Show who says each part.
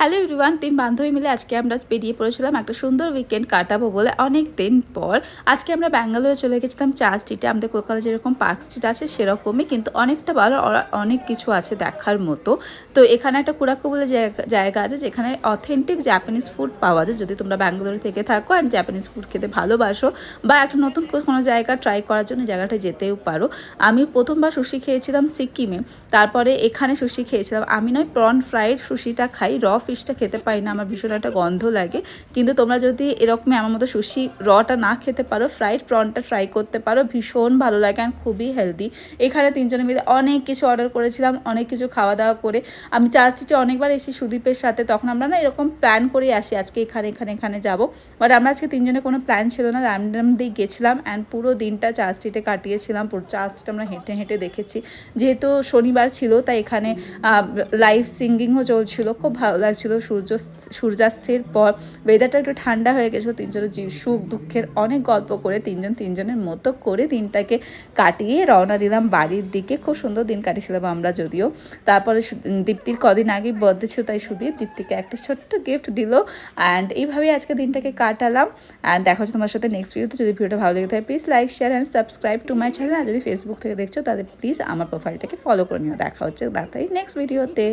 Speaker 1: Hello everyone, 3 বান্ধবী মিলে আজকে আমরা বেরিয়ে পড়েছিলাম একটা সুন্দর উইকেন্ড কাটাবো বলে। অনেক দিন পর আজকে আমরা ব্যাঙ্গালোরে চলে গেছিলাম চার্চ স্ট্রিটে। আমাদের কলকাতা যেরকম পার্ক স্ট্রিট আছে সেরকমই, কিন্তু অনেকটা ভালো, অনেক কিছু আছে দেখার মতো। তো এখানে একটা কুরাকো বলে জায়গা আছে যেখানে অথেন্টিক জাপানিজ ফুড পাওয়া যায়। যদি তোমরা ব্যাঙ্গালোরে থেকে থাকো অ্যান্ড জাপানিজ ফুড খেতে ভালোবাসো বা একটা নতুন কোনো জায়গা ট্রাই করার জন্য জায়গাটায় যেতেও পারো। আমি প্রথমবার সুশি খেয়েছিলাম সিকিমে, তারপরে এখানে সুশি খেয়েছিলাম। আমি নয় প্রন ফ্রাইড সুশিটা খাই, র ফিশটা খেতে পারি না, আমার ভীষণ একটা গন্ধ লাগে। কিন্তু তোমরা যদি এরকমই আমার মতো সুশি রটা না খেতে পারো, ফ্রাইড প্রনটা ট্রাই করতে পারো, ভীষণ ভালো লাগে অ্যান্ড খুবই হেলদি। এখানে তিনজনে মিলে অনেক কিছু অর্ডার করেছিলাম, অনেক কিছু খাওয়া দাওয়া করে। আমি চার্চ স্ট্রিটে অনেকবার এসেছি সুদীপের সাথে, তখন আমরা না এরকম প্ল্যান করে আসি আজকে এখানে যাবো। বাট আমরা আজকে তিনজনে কোনো প্ল্যান ছিল না, র্যান্ডামলি গেছিলাম অ্যান্ড পুরো দিনটা চার্চ স্ট্রিটে কাটিয়েছিলাম। পুরো চার্চ স্ট্রিট আমরা হেঁটে হেঁটে দেখেছি। যেহেতু শনিবার ছিল তাই এখানে লাইভ সিঙ্গিংও চলছিল, খুব ভালো লাগছিল। সূর্যাস্তের পর ওয়েদারটা একটু ঠান্ডা হয়ে গেছিলো। তিনজনের সুখ দুঃখের অনেক গল্প করে তিনজনের মতো করে দিনটাকে কাটিয়ে রওনা দিলাম বাড়ির দিকে। খুব সুন্দর দিন কাটিয়েছিলাম আমরা যদিও। তারপরে দীপ্তির কদিন আগেই বার্থডে ছিল, তাই সুদীপ দীপ্তিকে একটা ছোট্ট গিফট দিল অ্যান্ড এইভাবেই আজকে দিনটাকে কাটালাম। অ্যান্ড দেখা হচ্ছে তোমার সাথে নেক্সট ভিডিওতে। যদি ভিডিওটা ভালো লেগে থাকে please like share and subscribe to my channel. আর যদি ফেসবুক থেকে দেখছো তাহলে প্লিজ আমার প্রোফাইলটাকে ফলো করে নিও। দেখা হচ্ছে তাড়াতাড়ি নেক্সট ভিডিওতে।